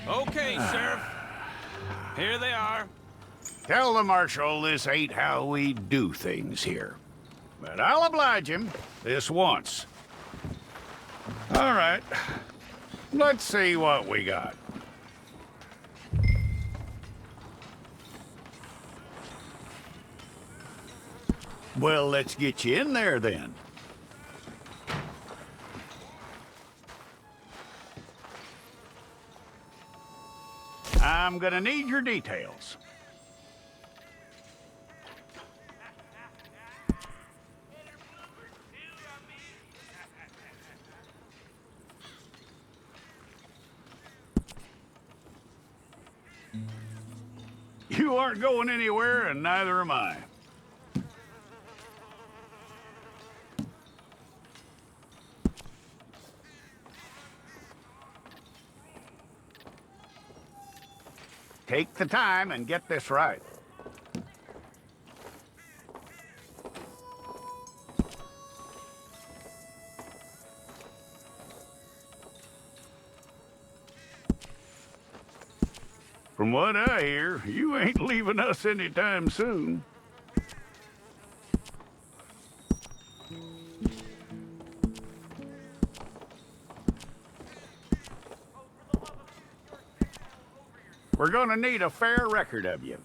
Okay, Sheriff. Here they are. Tell the Marshal this ain't how we do things here. But I'll oblige him this once. All right. Let's see what we got. Well, let's get you in there then. I'm gonna need your details. You aren't going anywhere, and neither am I. Take the time and get this right. From what I hear, you ain't leaving us anytime soon. We're gonna need a fair record of you.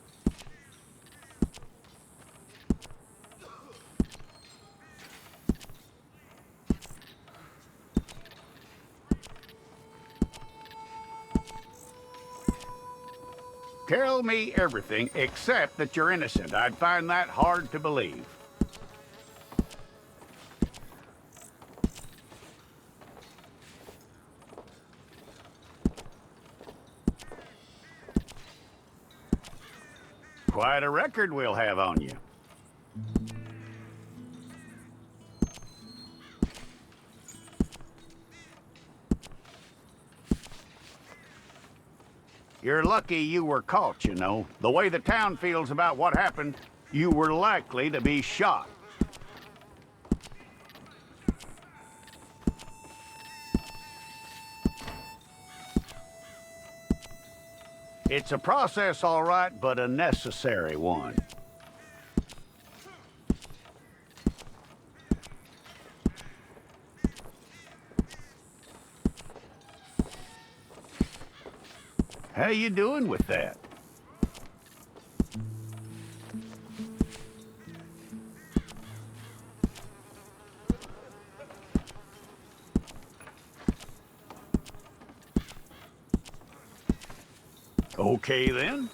Tell me everything except that you're innocent. I'd find that hard to believe. Quite a record we'll have on you. You're lucky you were caught, you know. The way the town feels about what happened, you were likely to be shot. It's a process, all right, but a necessary one. How you doing with that? Okay, then.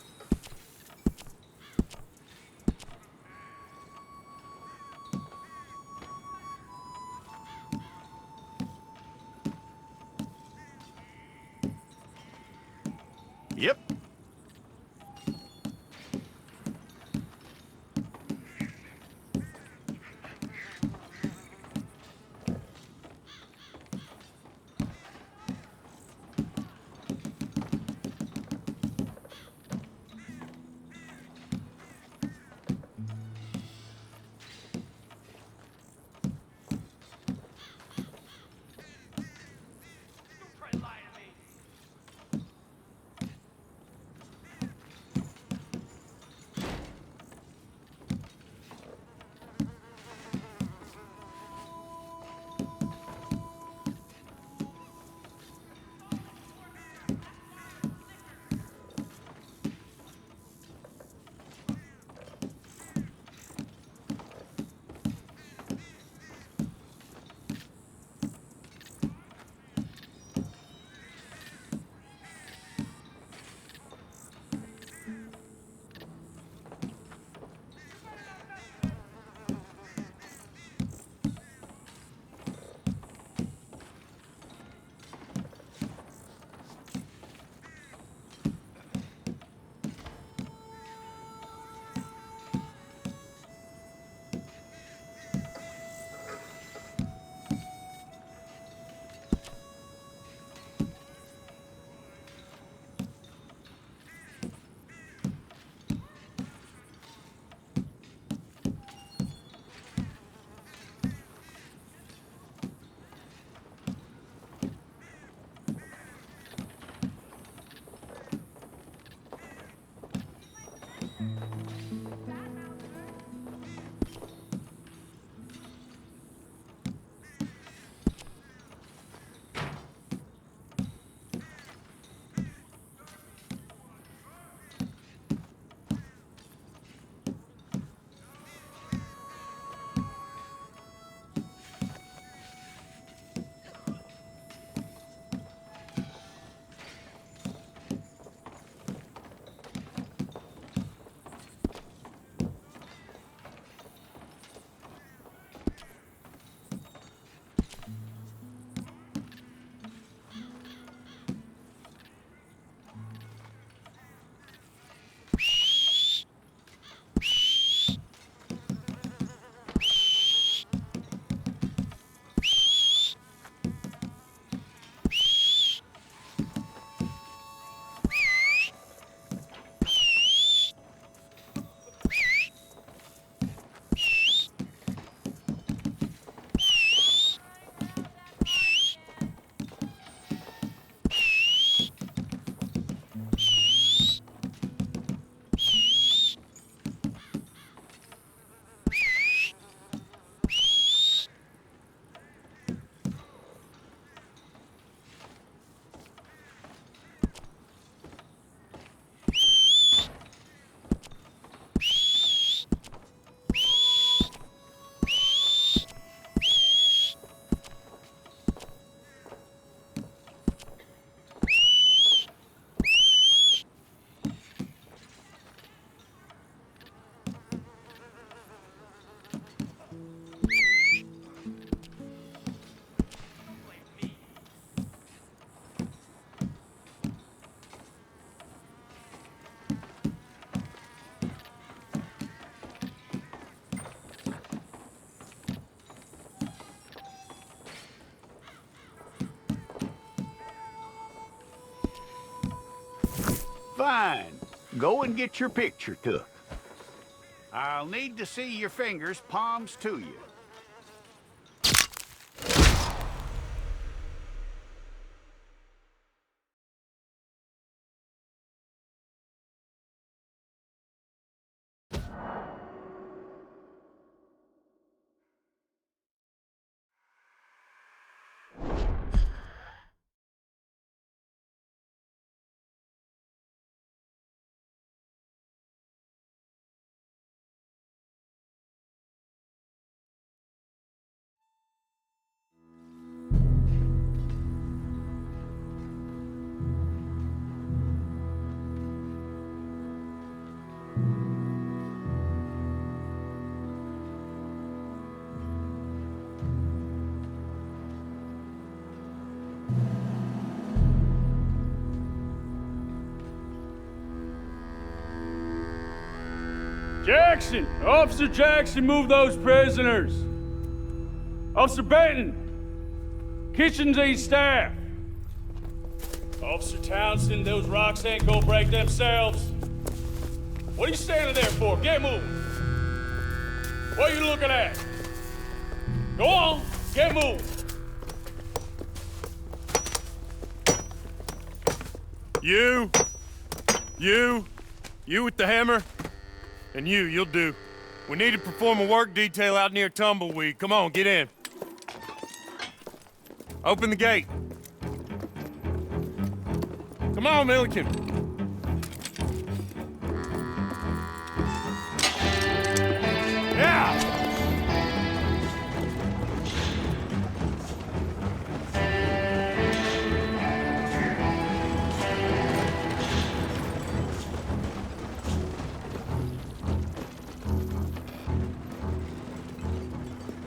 Yep. Fine. Go and get your picture took. I'll need to see your fingers, palms to you. Jackson! Officer Jackson, move those prisoners! Officer Benton! Kitchens aid staff! Officer Townsend, those rocks ain't gonna break themselves. What are you standing there for? Get moving! What are you looking at? Go on, get moving! You with the hammer? And you'll do. We need to perform a work detail out near Tumbleweed. Come on, get in. Open the gate. Come on, Milliken. Yeah!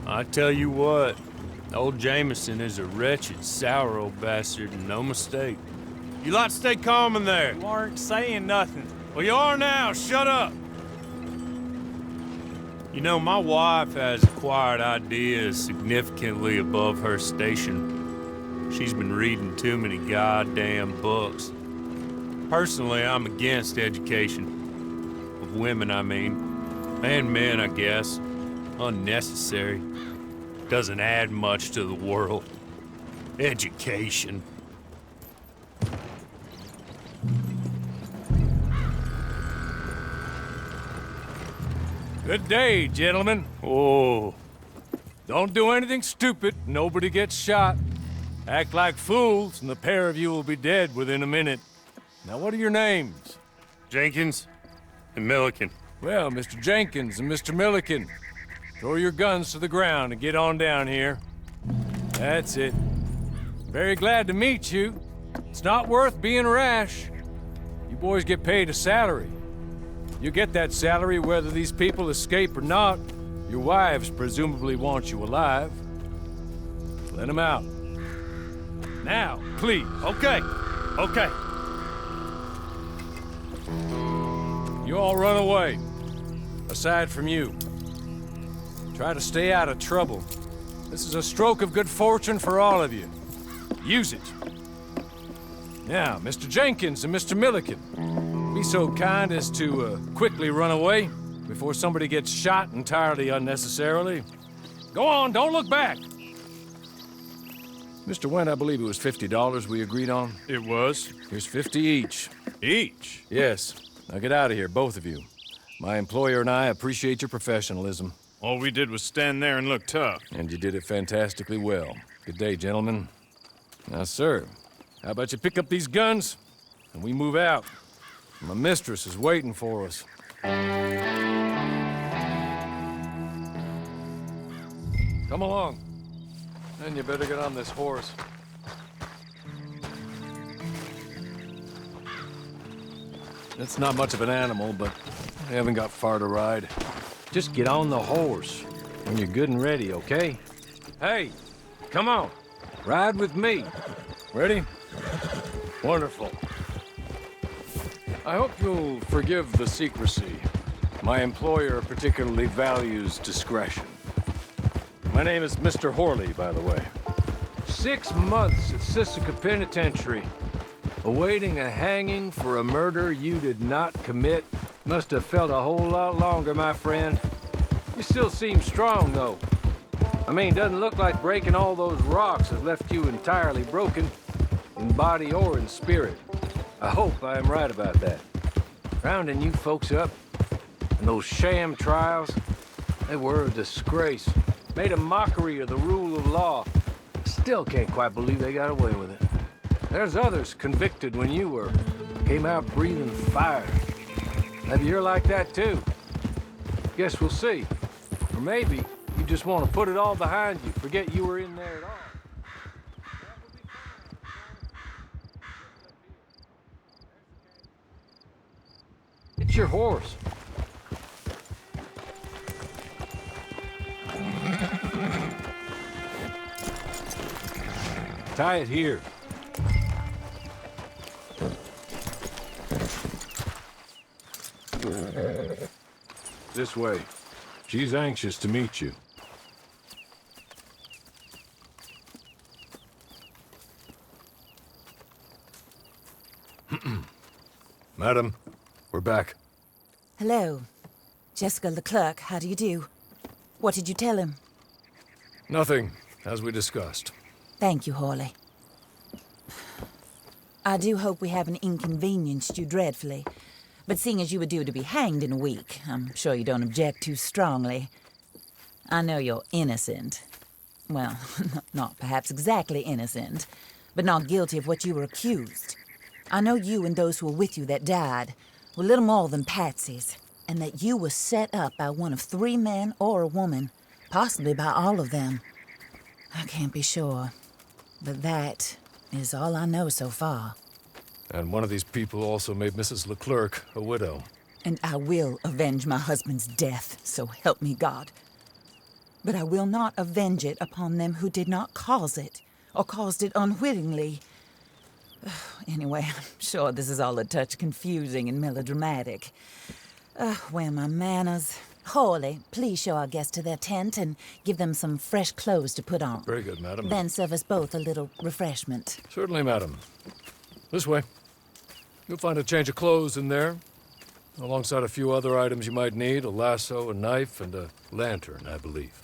I tell you what, old Jameson is a wretched, sour old bastard, and no mistake. You lot stay calm in there. You aren't saying nothing. Well, you are now. Shut up. You know, my wife has acquired ideas significantly above her station. She's been reading too many goddamn books. Personally, I'm against education. Of women, I mean. And men, I guess. Unnecessary. Doesn't add much to the world. Education. Good day, gentlemen. Oh, Don't do anything stupid, nobody gets shot. Act like fools, and the pair of you will be dead within a minute. Now, what are your names? Jenkins and Milliken. Well, Mr. Jenkins and Mr. Milliken, throw your guns to the ground and get on down here. That's it. Very glad to meet you. It's not worth being rash. You boys get paid a salary. You get that salary whether these people escape or not. Your wives presumably want you alive. Let them out. Now, please. Okay. You all run away. Aside from you. Try to stay out of trouble. This is a stroke of good fortune for all of you. Use it. Now, Mr. Jenkins and Mr. Milliken, be so kind as to quickly run away before somebody gets shot entirely unnecessarily. Go on, don't look back. Mr. Wendt, I believe it was $50 we agreed on. It was. Here's 50 each. Each? Yes. Now get out of here, both of you. My employer and I appreciate your professionalism. All we did was stand there and look tough. And you did it fantastically well. Good day, gentlemen. Now, sir, how about you pick up these guns and we move out? My mistress is waiting for us. Come along. Then you better get on this horse. It's not much of an animal, but they haven't got far to ride. Just get on the horse when you're good and ready, okay? Hey, come on. Ride with me. Ready? Wonderful. I hope you'll forgive the secrecy. My employer particularly values discretion. My name is Mr. Horley, by the way. 6 months at Sisika Penitentiary. Awaiting a hanging for a murder you did not commit must have felt a whole lot longer, my friend. You still seem strong, though. I mean, doesn't look like breaking all those rocks has left you entirely broken, in body or in spirit. I hope I am right about that. Rounding you folks up, and those sham trials, they were a disgrace. Made a mockery of the rule of law. Still can't quite believe they got away with it. There's others convicted when you were. Came out breathing fire. Maybe you're like that too. Guess we'll see. Or maybe you just want to put it all behind you, forget you were in there at all. It's your horse. Tie it here. This way. She's anxious to meet you. Madam, we're back. Hello. Jessica Leclerc, how do you do? What did you tell him? Nothing, as we discussed. Thank you, Hawley. I do hope we haven't inconvenienced you dreadfully. But seeing as you were due to be hanged in a week, I'm sure you don't object too strongly. I know you're innocent. Well, not perhaps exactly innocent, but not guilty of what you were accused. I know you and those who were with you that died were little more than patsies, and that you were set up by one of 3 men or a woman, possibly by all of them. I can't be sure, but that is all I know so far. And one of these people also made Mrs. Leclerc a widow. And I will avenge my husband's death, so help me God. But I will not avenge it upon them who did not cause it, or caused it unwittingly. Anyway, I'm sure this is all a touch confusing and melodramatic. Where are my manners? Hawley, please show our guests to their tent and give them some fresh clothes to put on. Very good, madam. Then serve us both a little refreshment. Certainly, madam. This way. You'll find a change of clothes in there, alongside a few other items you might need, a lasso, a knife, and a lantern, I believe.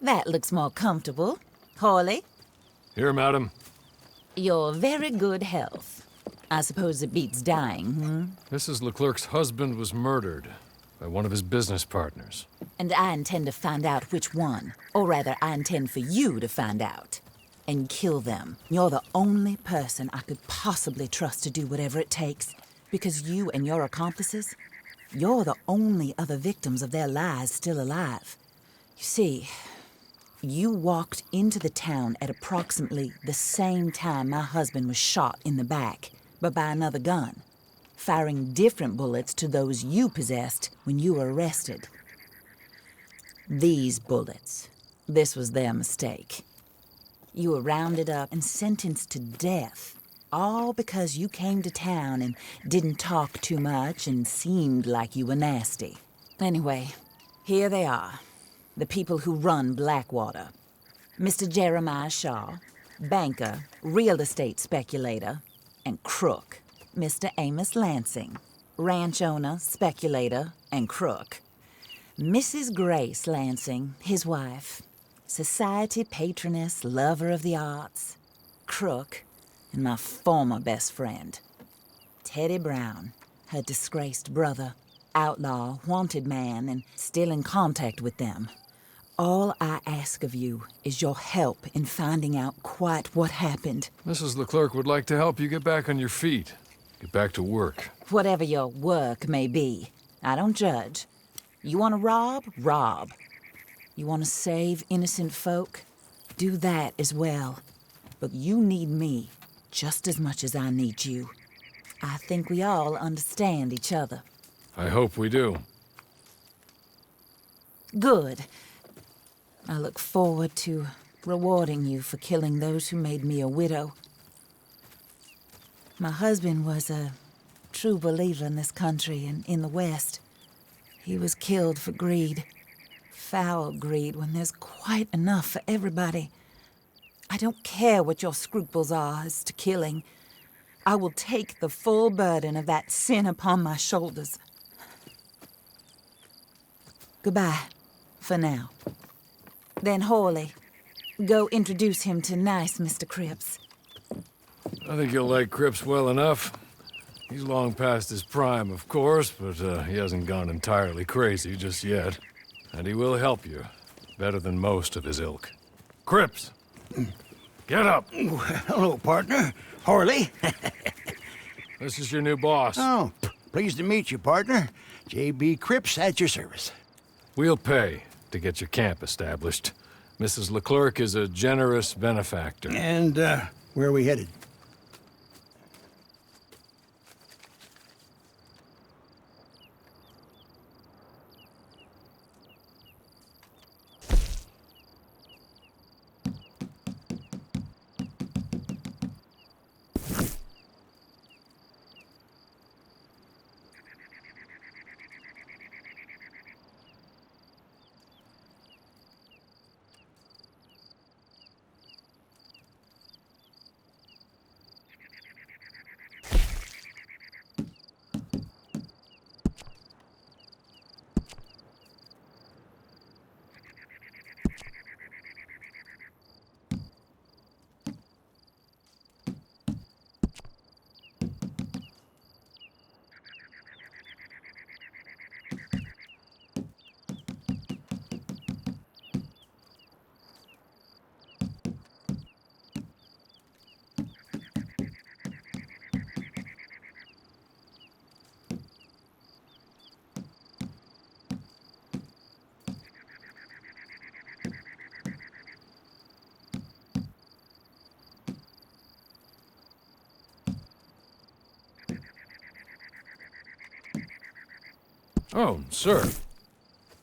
That looks more comfortable. Hawley, Here, madam. your very good health. I suppose it beats dying, hmm? Mrs. Leclerc's husband was murdered by one of his business partners. And I intend to find out which one. Or rather, I intend for you to find out. And kill them. You're the only person I could possibly trust to do whatever it takes. Because you and your accomplices, you're the only other victims of their lies still alive. You see, you walked into the town at approximately the same time my husband was shot in the back, but by another gun, firing different bullets to those you possessed when you were arrested. These bullets, this was their mistake. You were rounded up and sentenced to death, all because you came to town and didn't talk too much and seemed like you were nasty. Anyway, here they are, the people who run Blackwater. Mr. Jeremiah Shaw, banker, real estate speculator, and crook. Mr. Amos Lansing, ranch owner, speculator, and crook. Mrs. Grace Lansing, his wife, society patroness, lover of the arts, crook, and my former best friend. Teddy Brown, her disgraced brother, outlaw, wanted man, and still in contact with them. All I ask of you is your help in finding out quite what happened. Mrs. Leclerc would like to help you get back on your feet. Get back to work. Whatever your work may be, I don't judge. You want to rob? Rob. You want to save innocent folk? Do that as well. But you need me just as much as I need you. I think we all understand each other. I hope we do. Good. I look forward to rewarding you for killing those who made me a widow. My husband was a true believer in this country and in the West. He was killed for greed. Foul greed when there's quite enough for everybody. I don't care what your scruples are as to killing. I will take the full burden of that sin upon my shoulders. Goodbye, for now. Then Hawley, go introduce him to nice Mr. Cripps. I think you'll like Cripps well enough. He's long past his prime, of course, but he hasn't gone entirely crazy just yet. And he will help you, better than most of his ilk. Cripps! Get up! Hello, partner. Harley. This is your new boss. Oh, pleased to meet you, partner. J.B. Cripps at your service. We'll pay to get your camp established. Mrs. Leclerc is a generous benefactor. And, where are we headed? Oh, sir.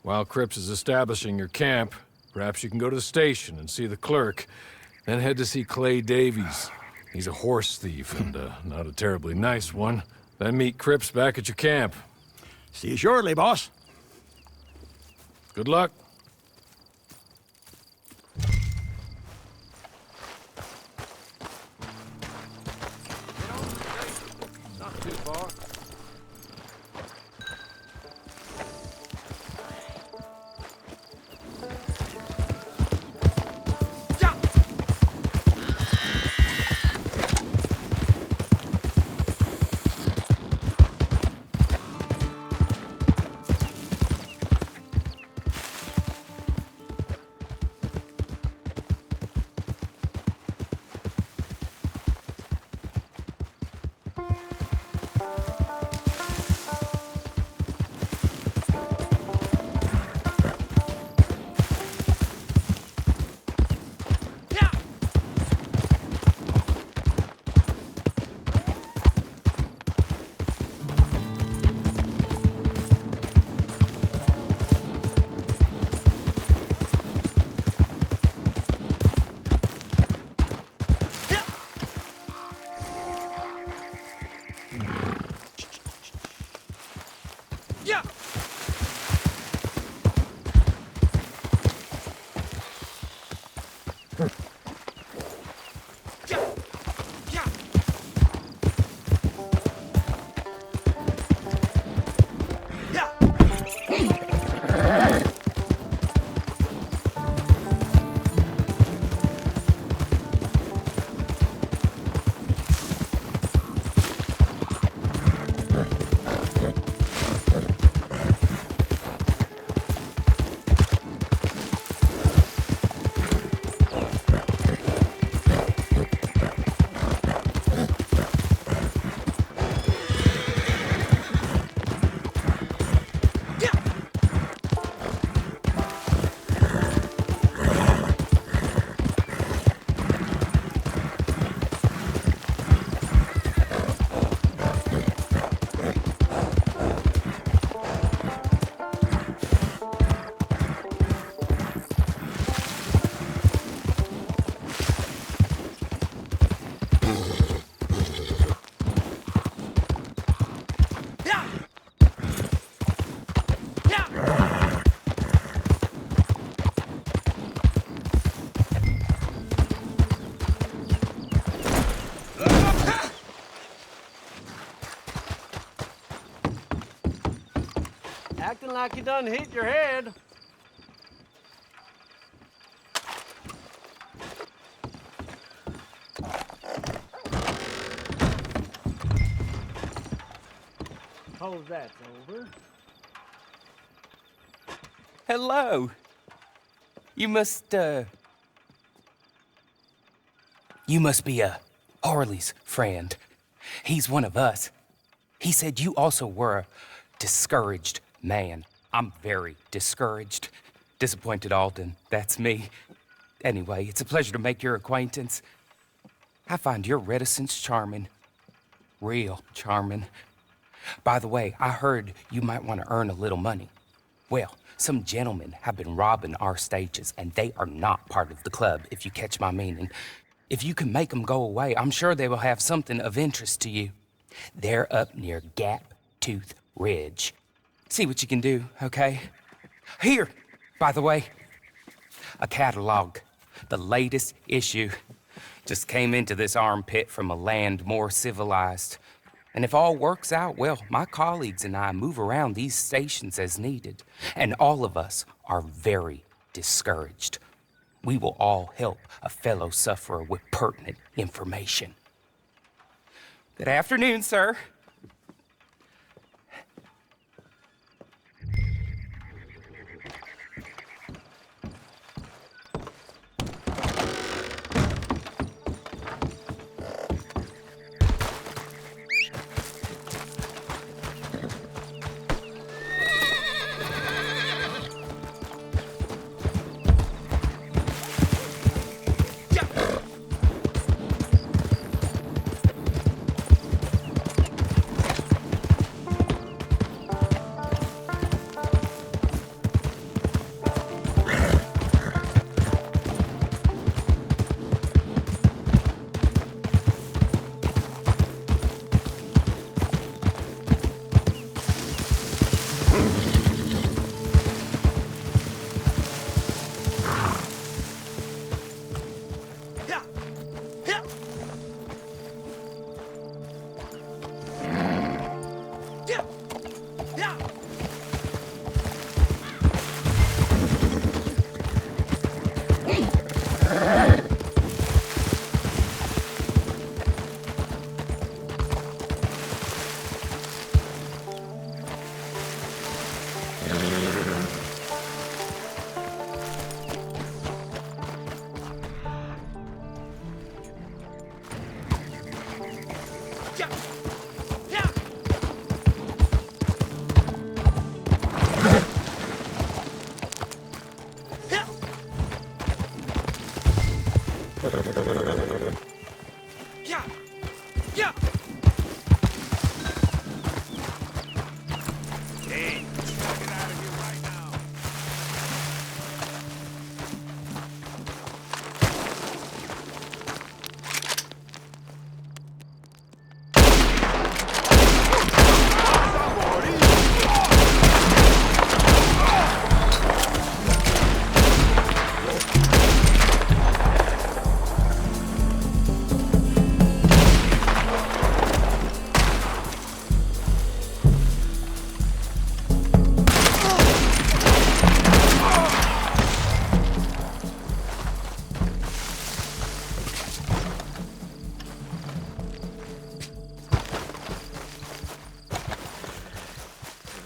While Cripps is establishing your camp, perhaps you can go to the station and see the clerk, then head to see Clay Davies. He's a horse thief, and not a terribly nice one. Then meet Cripps back at your camp. See you shortly, boss. Good luck. Not too far. like you done hit your head. Suppose that's over. Hello. You must be Harley's friend. He's one of us. He said you also were a discouraged man. I'm very discouraged. Disappointed Alden, that's me. Anyway, it's a pleasure to make your acquaintance. I find your reticence charming. Real charming. By the way, I heard you might want to earn a little money. Well, some gentlemen have been robbing our stages, and they are not part of the club, if you catch my meaning. If you can make them go away, I'm sure they will have something of interest to you. They're up near Gap Tooth Ridge. See what you can do, okay? Here, by the way, a catalog. The latest issue. Just came into this armpit from a land more civilized. And if all works out, well, my colleagues and I move around these stations as needed. And all of us are very discouraged. We will all help a fellow sufferer with pertinent information. Good afternoon, sir.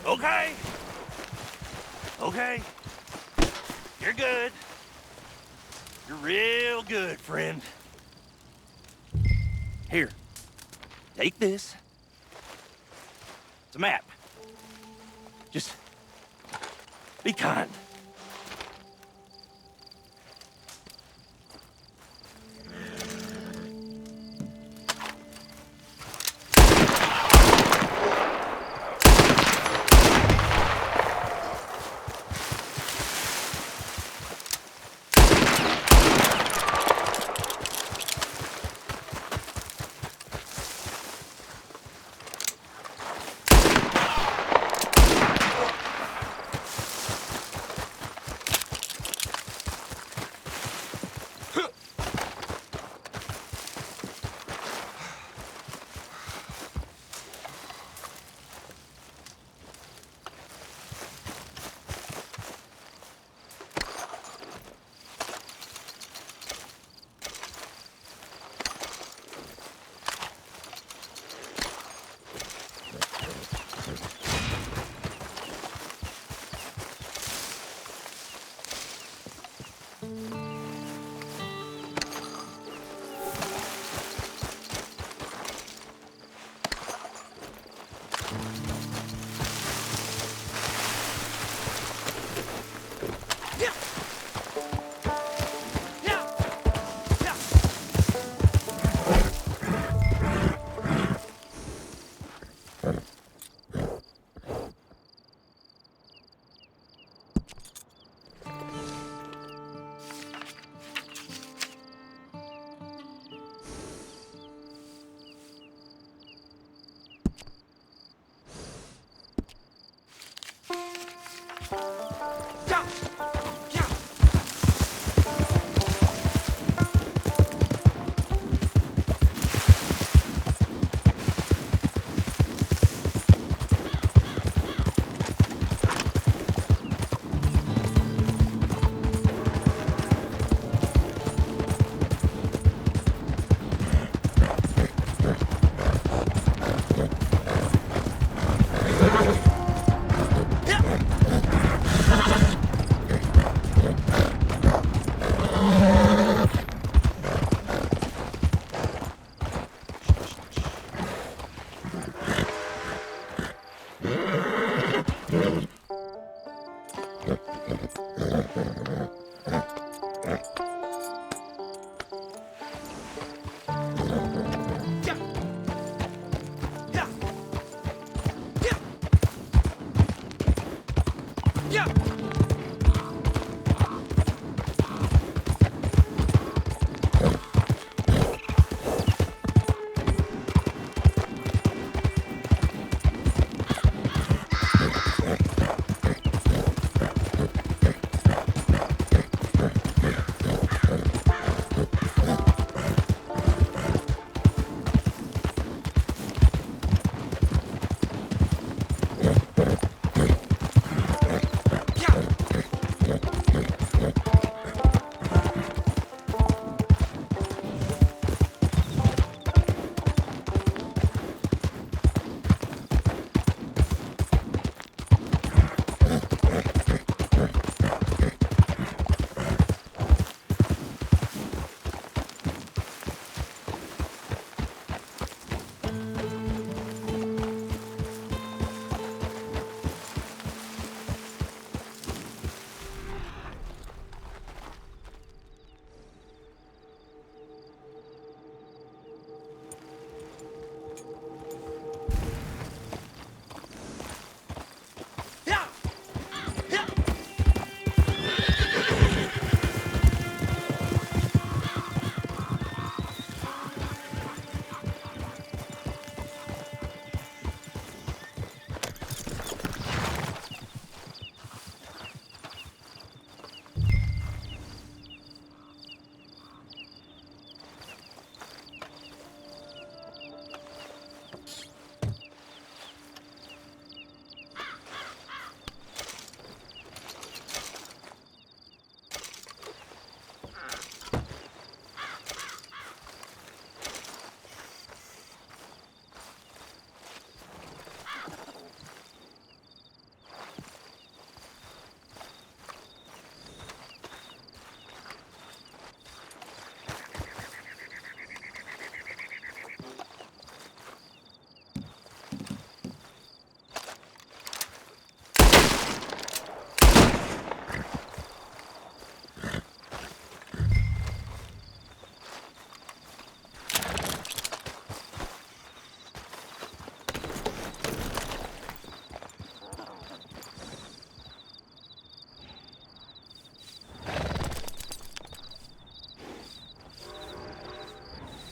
Okay. Okay. You're good. You're real good, friend. Here. Take this. It's a map. Just be kind.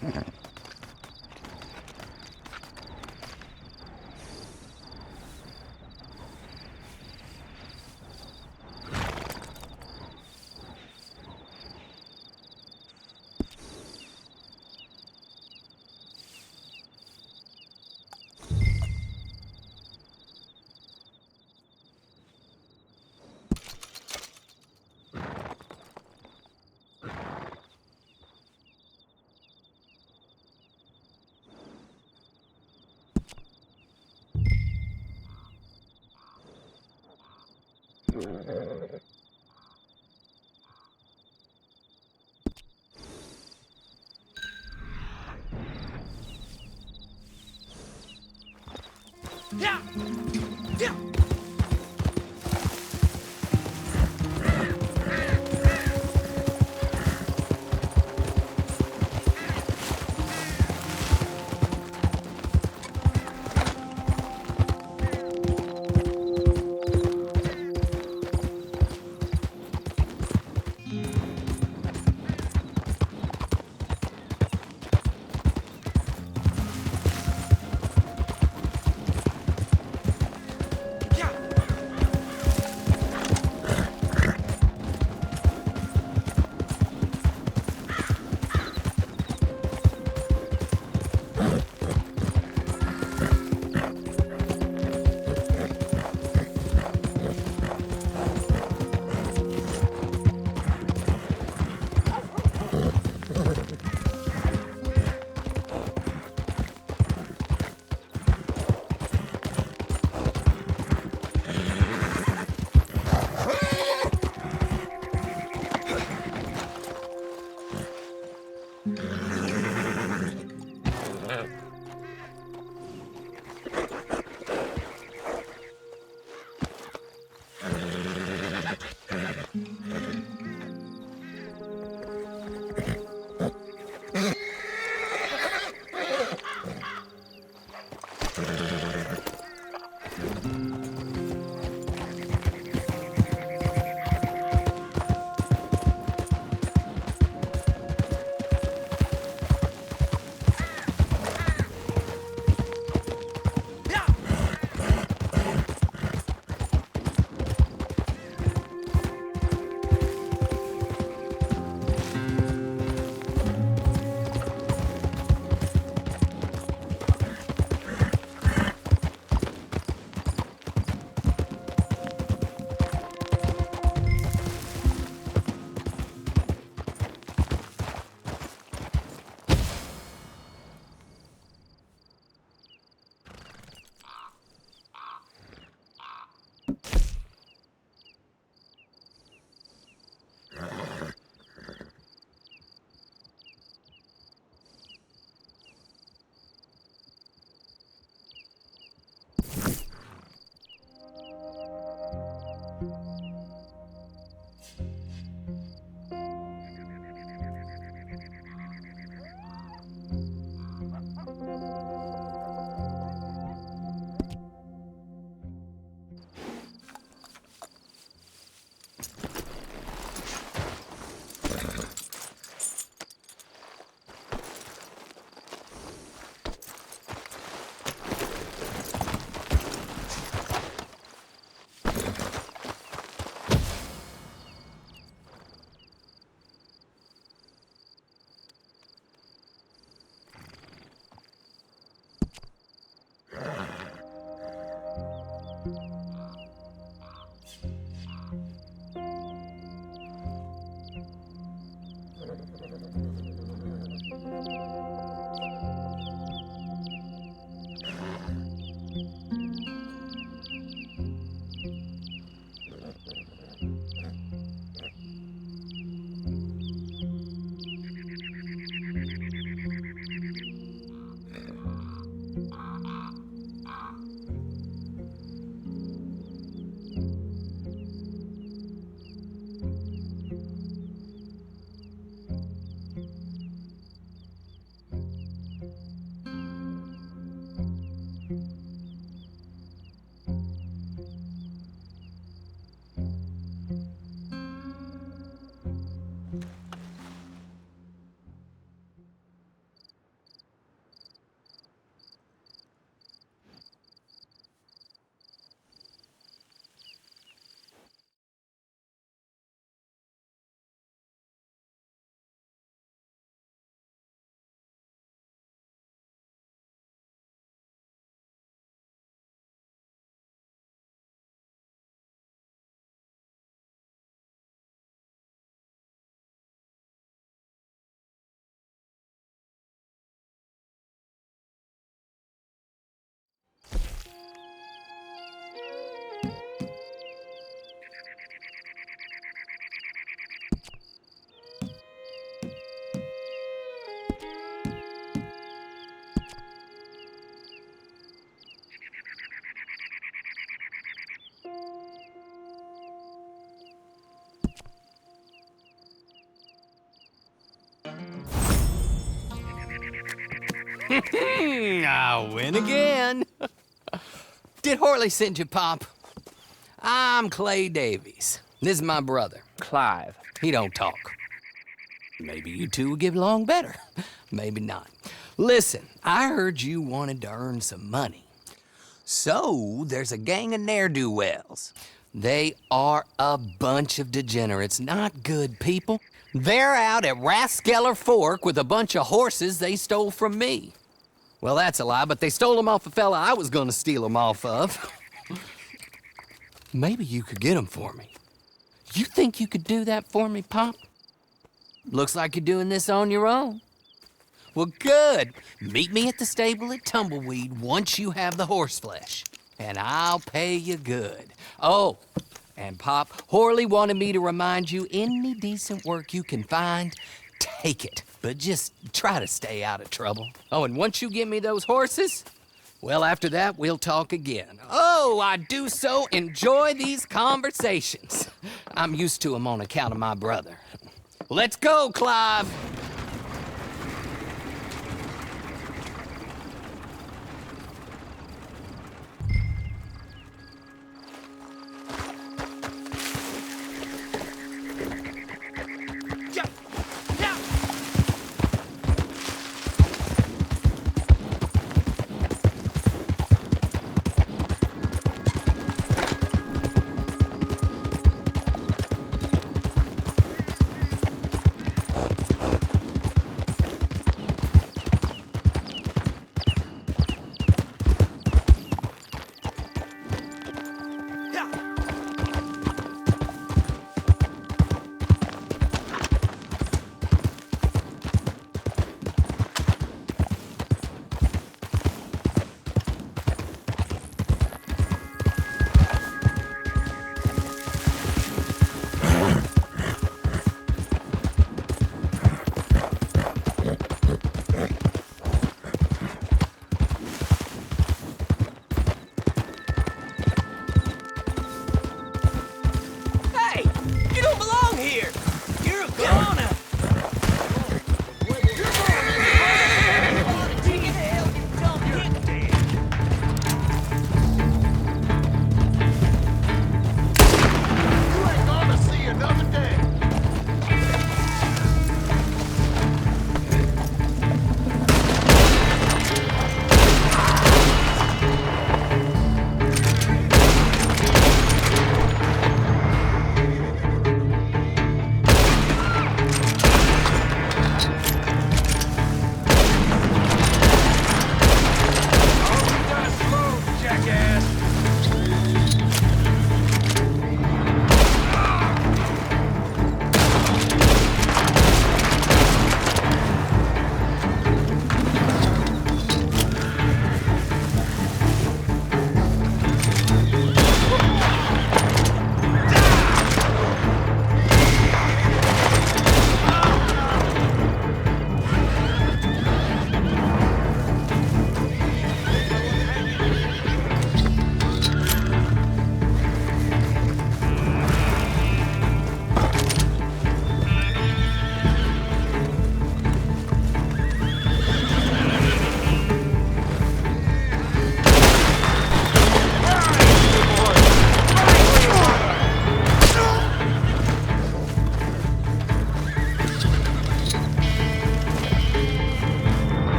Yeah! Yeah! I win again. Did Horley send you, Pop? I'm Clay Davies. This is my brother, Clive. He don't talk. Maybe you two will get along better. Maybe not. Listen, I heard you wanted to earn some money. So, there's a gang of ne'er-do-wells. They are a bunch of degenerates, not good people. They're out at Raskeller Fork with a bunch of horses they stole from me. Well, that's a lie, but they stole them off a fella I was gonna steal them off of. Maybe you could get them for me. You think you could do that for me, Pop? Looks like you're doing this on your own. Well, good. Meet me at the stable at Tumbleweed once you have the horse flesh, and I'll pay you good. Oh, and Pop, Horley wanted me to remind you, any decent work you can find, take it. But just try to stay out of trouble. Oh, and once you give me those horses, well, after that, we'll talk again. Oh, I do so enjoy these conversations. I'm used to them on account of my brother. Let's go, Clive.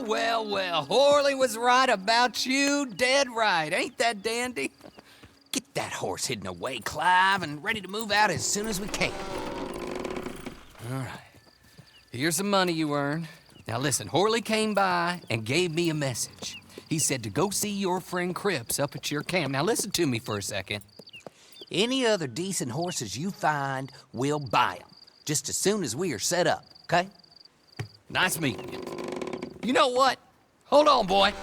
Well, well, well. Horley was right about you, dead right. Ain't that dandy? Get that horse hidden away, Clive, and ready to move out as soon as we can. All right. Here's the money you earned. Now listen, Horley came by and gave me a message. He said to go see your friend Cripps up at your camp. Now listen to me for a second. Any other decent horses you find, we'll buy them. Just as soon as we are set up, okay? Nice meeting you. You know what? Hold on, boy.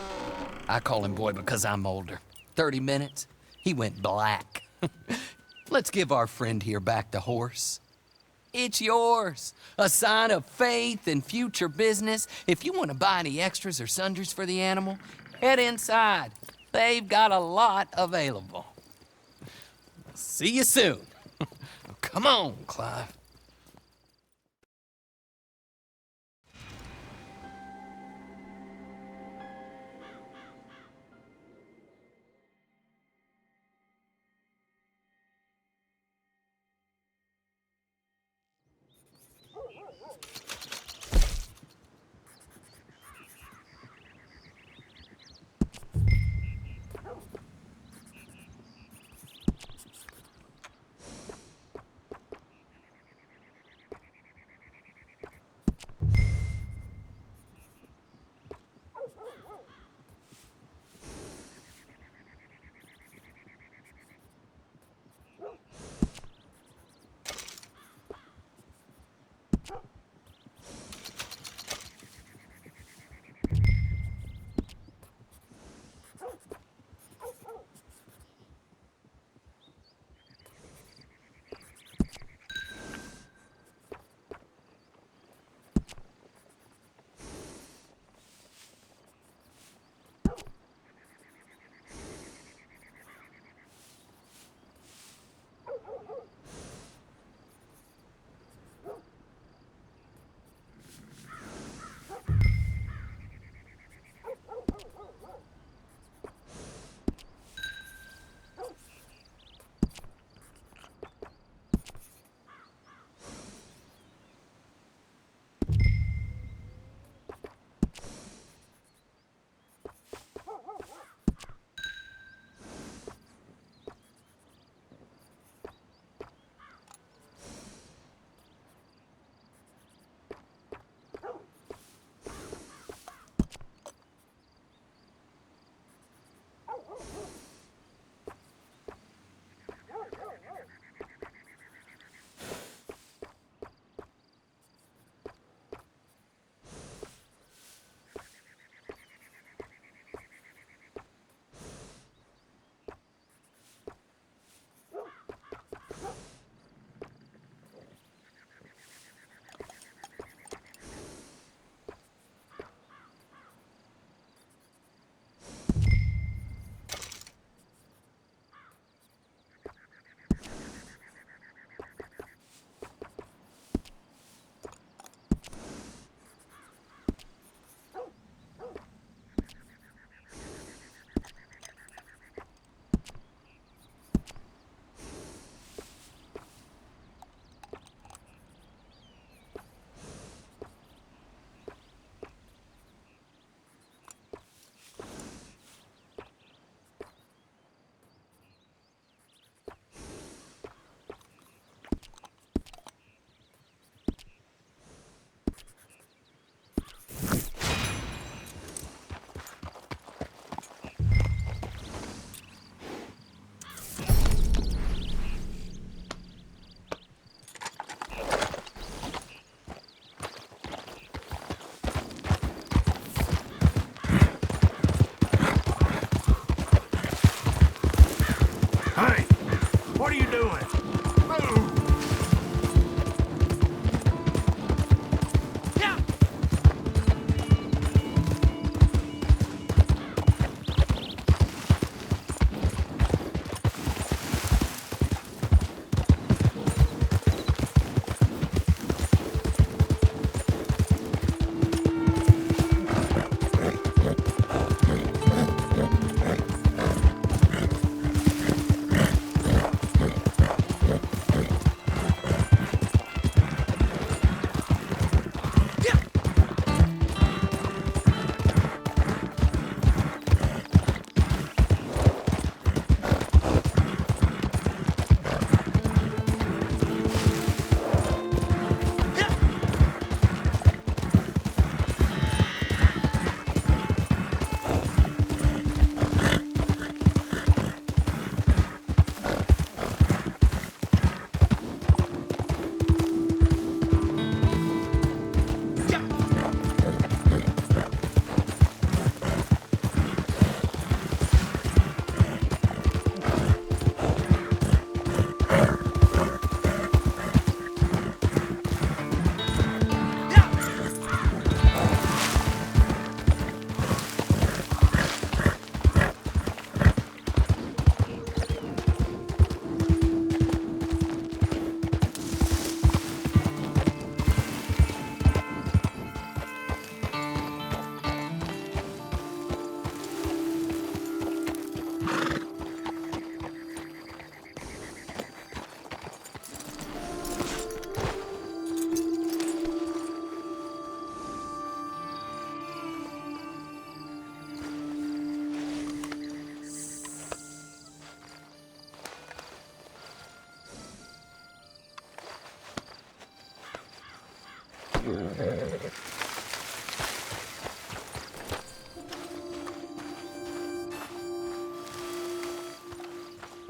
I call him boy because I'm older. 30 minutes, he went black. Let's give our friend here back the horse. It's yours. A sign of faith and future business. If you want to buy any extras or sundries for the animal, head inside. They've got a lot available. See you soon. Come on, Clive.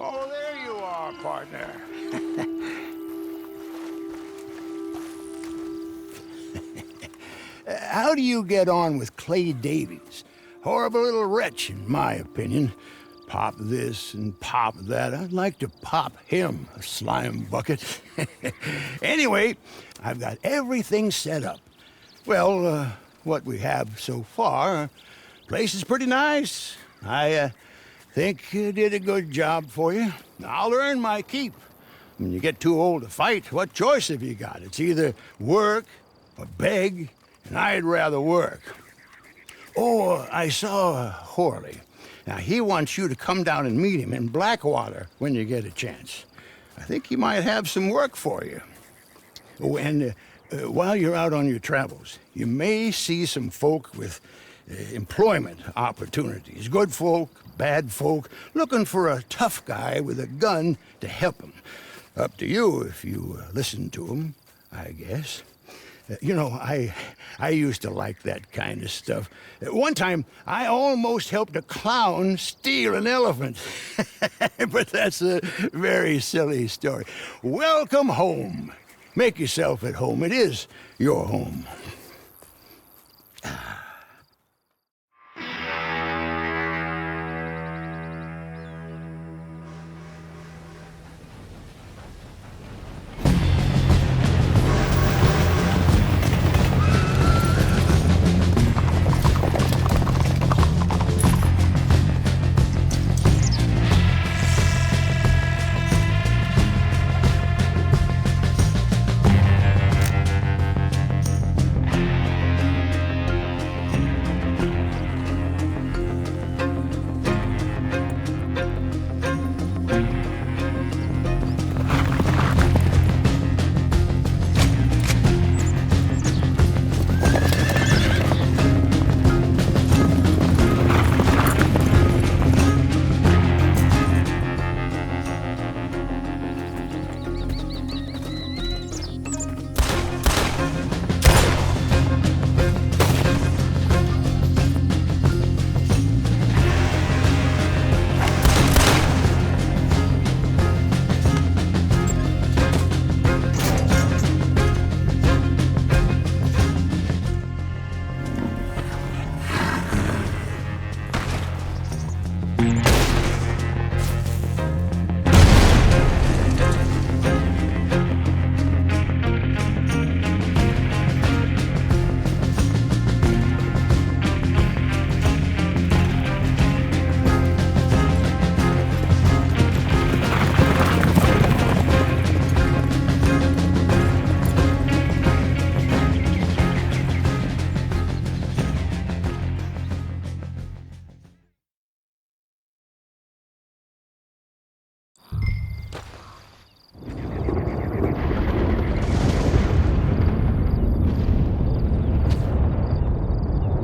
Oh, there you are, partner. How do you get on with Clay Davies? Horrible little wretch, in my opinion. Pop this and pop that. I'd like to pop him, a slime bucket. Anyway, I've got everything set up. Well, what we have so far, place is pretty nice. I think you did a good job for you. I'll earn my keep. When you get too old to fight, what choice have you got? It's either work or beg, and I'd rather work. Oh, I saw Horley. Now, he wants you to come down and meet him in Blackwater when you get a chance. I think he might have some work for you. Oh, and while you're out on your travels, you may see some folk with employment opportunities. Good folk, bad folk, looking for a tough guy with a gun to help them. Up to you if you listen to them, I guess. You know, I used to like that kind of stuff. One time, I almost helped a clown steal an elephant. But that's a very silly story. Welcome home. Make yourself at home. It is your home.